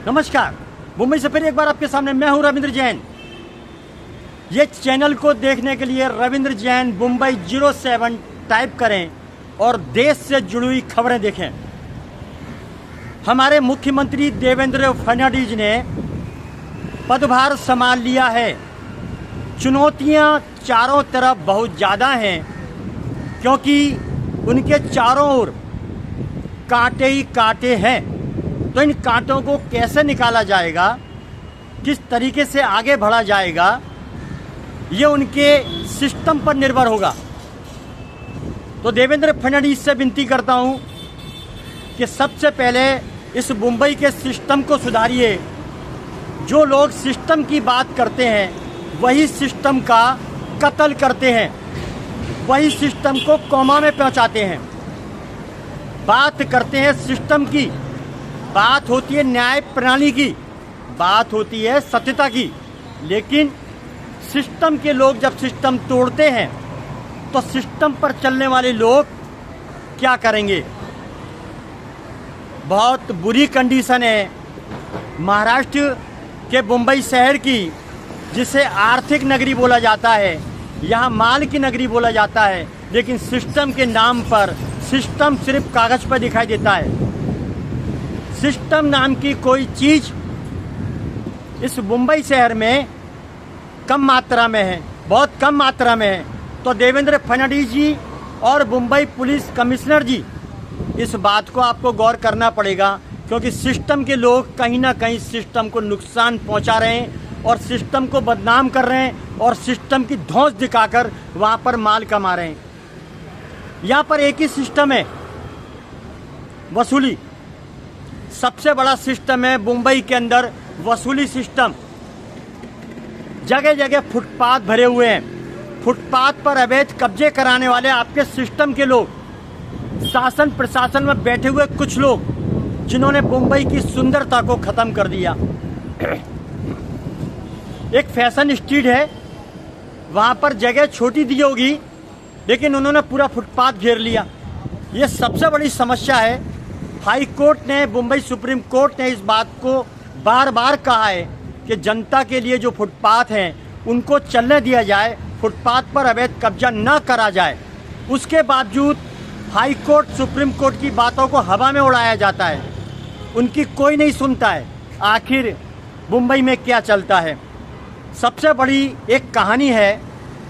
नमस्कार। मुंबई से फिर एक बार आपके सामने मैं हूं रविंद्र जैन। ये चैनल को देखने के लिए रविंद्र जैन मुंबई 07 टाइप करें और देश से जुड़ी हुई खबरें देखें। हमारे मुख्यमंत्री देवेंद्र फडणवीस ने पदभार संभाल लिया है। चुनौतियां चारों तरफ बहुत ज़्यादा हैं क्योंकि उनके चारों ओर कांटे ही कांटे हैं। तो इन कांटों को कैसे निकाला जाएगा, किस तरीके से आगे बढ़ा जाएगा, ये उनके सिस्टम पर निर्भर होगा। तो देवेंद्र फडणवीस से विनती करता हूँ कि सबसे पहले इस मुंबई के सिस्टम को सुधारिए। जो लोग सिस्टम की बात करते हैं वही सिस्टम का कत्ल करते हैं, वही सिस्टम को कोमा में पहुंचाते हैं। बात करते हैं सिस्टम की, बात होती है न्याय प्रणाली की, बात होती है सत्यता की, लेकिन सिस्टम के लोग जब सिस्टम तोड़ते हैं तो सिस्टम पर चलने वाले लोग क्या करेंगे। बहुत बुरी कंडीशन है महाराष्ट्र के मुंबई शहर की, जिसे आर्थिक नगरी बोला जाता है, यहाँ माल की नगरी बोला जाता है, लेकिन सिस्टम के नाम पर सिस्टम सिर्फ कागज पर दिखाई देता है। सिस्टम नाम की कोई चीज़ इस मुंबई शहर में कम मात्रा में है, बहुत कम मात्रा में है। तो देवेंद्र फडणवीस जी और मुंबई पुलिस कमिश्नर जी, इस बात को आपको गौर करना पड़ेगा क्योंकि सिस्टम के लोग कहीं ना कहीं सिस्टम को नुकसान पहुंचा रहे हैं और सिस्टम को बदनाम कर रहे हैं और सिस्टम की धौंस दिखाकर वहां पर माल कमा रहे हैं। यहाँ पर एक ही सिस्टम है, वसूली। सबसे बड़ा सिस्टम है मुंबई के अंदर वसूली सिस्टम। जगह जगह फुटपाथ भरे हुए हैं। फुटपाथ पर अवैध कब्जे कराने वाले आपके सिस्टम के लोग, शासन प्रशासन में बैठे हुए कुछ लोग जिन्होंने मुंबई की सुंदरता को खत्म कर दिया। एक फैशन स्ट्रीट है, वहां पर जगह छोटी दी होगी लेकिन उन्होंने पूरा फुटपाथ घेर लिया। ये सबसे बड़ी समस्या है। हाई कोर्ट ने, मुंबई सुप्रीम कोर्ट ने इस बात को बार बार कहा है कि जनता के लिए जो फुटपाथ हैं उनको चलने दिया जाए, फुटपाथ पर अवैध कब्जा न करा जाए। उसके बावजूद हाई कोर्ट, सुप्रीम कोर्ट की बातों को हवा में उड़ाया जाता है, उनकी कोई नहीं सुनता है। आखिर मुंबई में क्या चलता है। सबसे बड़ी एक कहानी है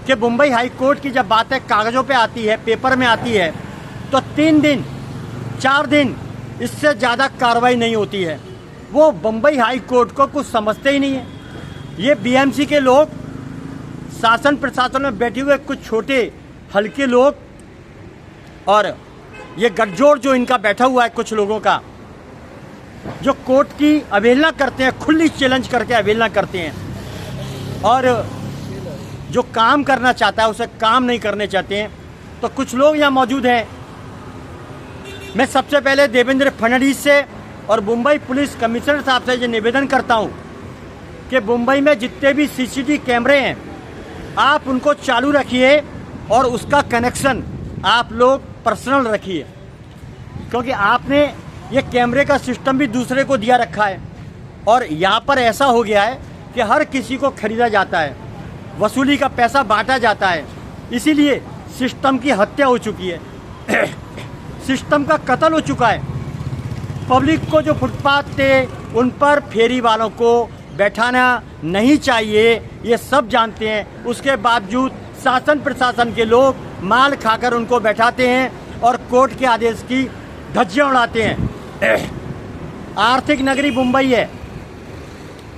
कि मुंबई हाई कोर्ट की जब बातें कागज़ों पे आती है, पेपर में आती है, तो 3 दिन 4 दिन इससे ज़्यादा कार्रवाई नहीं होती है। वो मुंबई हाई कोर्ट को कुछ समझते ही नहीं है। ये बीएमसी के लोग, शासन प्रशासन में बैठे हुए कुछ छोटे हल्के लोग और ये गठजोड़ जो इनका बैठा हुआ है कुछ लोगों का, जो कोर्ट की अवहेलना करते हैं, खुली चैलेंज करके अवहेलना करते हैं और जो काम करना चाहता है उसे काम नहीं करने चाहते हैं। तो कुछ लोग यहाँ मौजूद हैं। मैं सबसे पहले देवेंद्र फडणवीस से और मुंबई पुलिस कमिश्नर साहब से ये निवेदन करता हूँ कि मुंबई में जितने भी सीसीटीवी कैमरे हैं आप उनको चालू रखिए और उसका कनेक्शन आप लोग पर्सनल रखिए, क्योंकि आपने ये कैमरे का सिस्टम भी दूसरे को दिया रखा है और यहाँ पर ऐसा हो गया है कि हर किसी को खरीदा जाता है, वसूली का पैसा बांटा जाता है। इसीलिए सिस्टम की हत्या हो चुकी है, सिस्टम का कत्ल हो चुका है। पब्लिक को जो फुटपाथ थे उन पर फेरी वालों को बैठाना नहीं चाहिए, ये सब जानते हैं। उसके बावजूद शासन प्रशासन के लोग माल खाकर उनको बैठाते हैं और कोर्ट के आदेश की धज्जियां उड़ाते हैं। आर्थिक नगरी मुंबई है,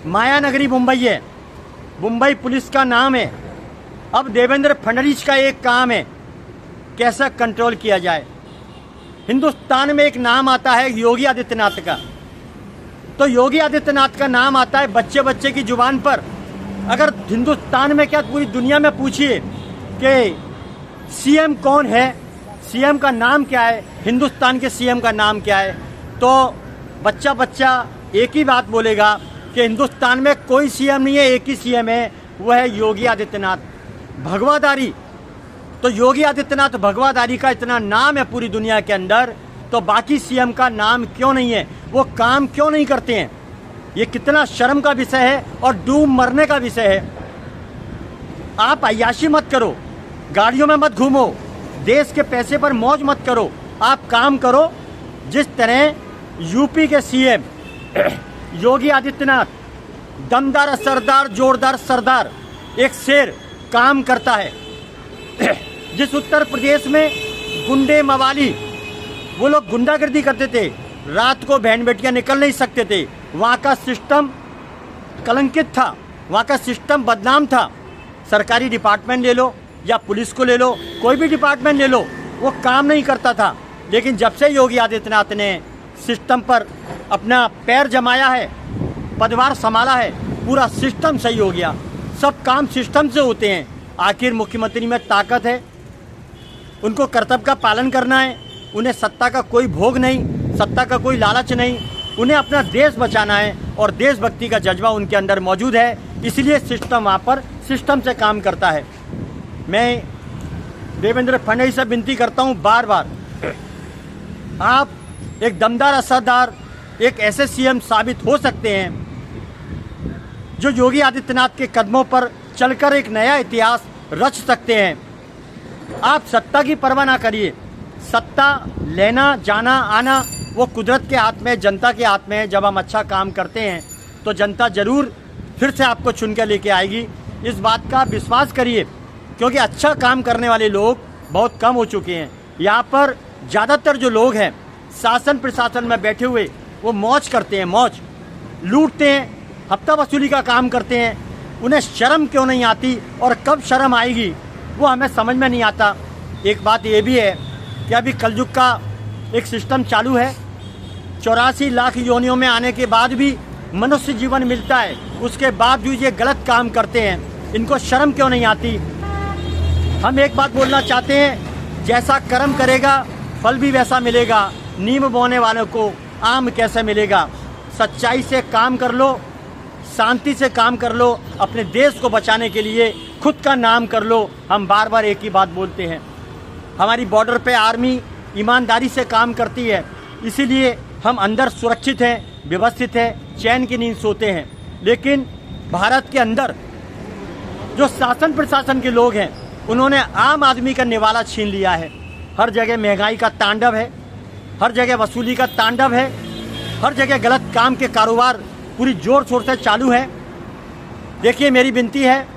माया नगरी मुंबई है, मुंबई पुलिस का नाम है। अब देवेंद्र फडणवीस का एक काम है कैसा कंट्रोल किया जाए। हिंदुस्तान में एक नाम आता है योगी आदित्यनाथ का, तो योगी आदित्यनाथ का नाम आता है बच्चे बच्चे की जुबान पर। अगर हिंदुस्तान में क्या पूरी दुनिया में पूछिए कि सीएम कौन है, सीएम का नाम क्या है, हिंदुस्तान के सीएम का नाम क्या है, तो बच्चा बच्चा एक ही बात बोलेगा कि हिंदुस्तान में कोई सीएम नहीं है, एक ही सीएम है, वह है योगी आदित्यनाथ। भगवादारी, तो योगी आदित्यनाथ भगवादारी का इतना नाम है पूरी दुनिया के अंदर, तो बाकी सीएम का नाम क्यों नहीं है, वो काम क्यों नहीं करते हैं। ये कितना शर्म का विषय है और डूब मरने का विषय है। आप अय्याशी मत करो, गाड़ियों में मत घूमो, देश के पैसे पर मौज मत करो। आप काम करो जिस तरह यूपी के सीएम योगी आदित्यनाथ, दमदार सरदार, जोरदार सरदार, एक शेर काम करता है। जिस उत्तर प्रदेश में गुंडे मवाली वो लोग गुंडागर्दी करते थे, रात को बहन बेटियां निकल नहीं सकते थे, वहाँ का सिस्टम कलंकित था, वहाँ का सिस्टम बदनाम था। सरकारी डिपार्टमेंट ले लो या पुलिस को ले लो, कोई भी डिपार्टमेंट ले लो, वो काम नहीं करता था। लेकिन जब से योगी आदित्यनाथ ने सिस्टम पर अपना पैर जमाया है, पदभार संभाला है, पूरा सिस्टम सही हो गया। सब काम सिस्टम से होते हैं। आखिर मुख्यमंत्री में ताकत है, उनको कर्तव्य का पालन करना है, उन्हें सत्ता का कोई भोग नहीं, सत्ता का कोई लालच नहीं, उन्हें अपना देश बचाना है और देशभक्ति का जज्बा उनके अंदर मौजूद है। इसलिए सिस्टम वहाँ पर सिस्टम से काम करता है। मैं देवेंद्र फडणवीस से विनती करता हूँ बार बार, आप एक दमदार असरदार, एक ऐसे सीएम साबित हो सकते हैं जो योगी आदित्यनाथ के कदमों पर चलकर एक नया इतिहास रच सकते हैं। आप सत्ता की परवाह ना करिए, सत्ता लेना जाना आना वो कुदरत के हाथ में, जनता के हाथ में है। जब हम अच्छा काम करते हैं तो जनता जरूर फिर से आपको चुन के लेके आएगी, इस बात का विश्वास करिए, क्योंकि अच्छा काम करने वाले लोग बहुत कम हो चुके हैं। यहाँ पर ज़्यादातर जो लोग हैं शासन प्रशासन में बैठे हुए, वो मौज करते हैं, मौज लूटते हैं, हफ्ता वसूली का काम करते हैं। उन्हें शर्म क्यों नहीं आती और कब शर्म आएगी वो हमें समझ में नहीं आता। एक बात ये भी है कि अभी कलयुग का एक सिस्टम चालू है, 84 लाख योनियों में आने के बाद भी मनुष्य जीवन मिलता है, उसके बावजूद ये गलत काम करते हैं। इनको शर्म क्यों नहीं आती। हम एक बात बोलना चाहते हैं, जैसा कर्म करेगा फल भी वैसा मिलेगा। नीम बोने वालों को आम कैसे मिलेगा। सच्चाई से काम कर लो, शांति से काम कर लो, अपने देश को बचाने के लिए खुद का नाम कर लो। हम बार बार एक ही बात बोलते हैं, हमारी बॉर्डर पे आर्मी ईमानदारी से काम करती है, इसीलिए हम अंदर सुरक्षित हैं, व्यवस्थित हैं, चैन की नींद सोते हैं। लेकिन भारत के अंदर जो शासन प्रशासन के लोग हैं, उन्होंने आम आदमी का निवाला छीन लिया है। हर जगह महंगाई का तांडव है, हर जगह वसूली का तांडव है, हर जगह गलत काम के कारोबार पूरी जोर शोर से चालू है। देखिए, मेरी विनती है,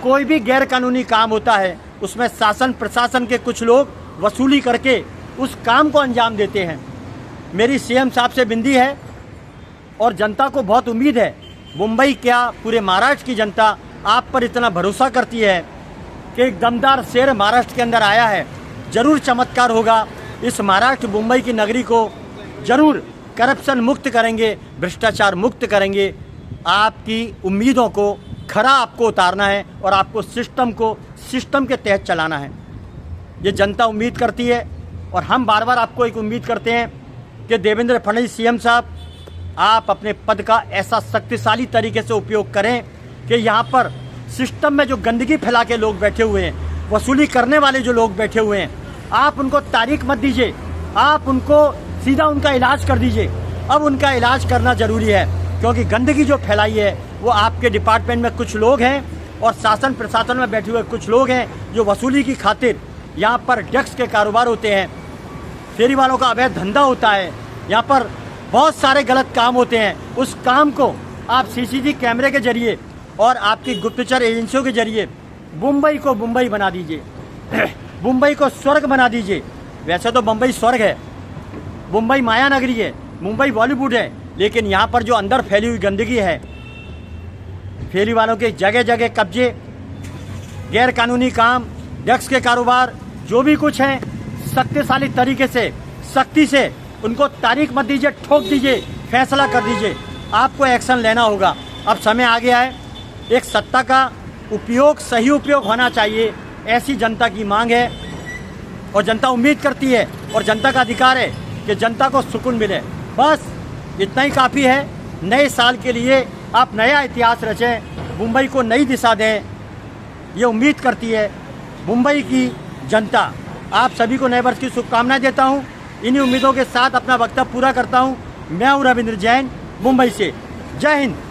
कोई भी गैर कानूनी काम होता है उसमें शासन प्रशासन के कुछ लोग वसूली करके उस काम को अंजाम देते हैं। मेरी सीएम साहब से विनती है और जनता को बहुत उम्मीद है, मुंबई क्या पूरे महाराष्ट्र की जनता आप पर इतना भरोसा करती है कि एक दमदार शेर महाराष्ट्र के अंदर आया है, जरूर चमत्कार होगा। इस महाराष्ट्र मुंबई की नगरी को जरूर करप्शन मुक्त करेंगे, भ्रष्टाचार मुक्त करेंगे। आपकी उम्मीदों को खरा आपको उतारना है और आपको सिस्टम को सिस्टम के तहत चलाना है। ये जनता उम्मीद करती है और हम बार बार आपको एक उम्मीद करते हैं कि देवेंद्र फडणवीस सीएम साहब, आप अपने पद का ऐसा शक्तिशाली तरीके से उपयोग करें कि यहाँ पर सिस्टम में जो गंदगी फैला के लोग बैठे हुए हैं, वसूली करने वाले जो लोग बैठे हुए हैं, आप उनको तारीख मत दीजिए, आप उनको सीधा उनका इलाज कर दीजिए। अब उनका इलाज करना जरूरी है, क्योंकि गंदगी जो फैलाई है वो आपके डिपार्टमेंट में कुछ लोग हैं और शासन प्रशासन में बैठे हुए कुछ लोग हैं जो वसूली की खातिर यहाँ पर ड्रग्स के कारोबार होते हैं, फेरी वालों का अवैध धंधा होता है, यहाँ पर बहुत सारे गलत काम होते हैं। उस काम को आप सीसीटीवी कैमरे के जरिए और आपकी गुप्तचर एजेंसियों के जरिए मुंबई को मुंबई बना दीजिए, मुंबई को स्वर्ग बना दीजिए। वैसे तो मुंबई स्वर्ग है, मुंबई माया नगरी है, मुंबई बॉलीवुड है, लेकिन यहाँ पर जो अंदर फैली हुई गंदगी है, फेरी वालों के जगह जगह कब्जे, गैर कानूनी काम, ड्रग्स के कारोबार, जो भी कुछ है, शक्तिशाली तरीके से सख्ती से उनको तारीख मत दीजिए, ठोक दीजिए, फैसला कर दीजिए। आपको एक्शन लेना होगा। अब समय आ गया है, एक सत्ता का उपयोग, सही उपयोग होना चाहिए, ऐसी जनता की मांग है और जनता उम्मीद करती है और जनता का अधिकार है कि जनता को सुकून मिले। बस इतना ही काफ़ी है। नए साल के लिए आप नया इतिहास रचें, मुंबई को नई दिशा दें, ये उम्मीद करती है मुंबई की जनता। आप सभी को नए वर्ष की शुभकामनाएं देता हूं। इन्हीं उम्मीदों के साथ अपना वक्तव्य पूरा करता हूं। मैं हूं रविंद्र जैन, मुंबई से। जय हिंद।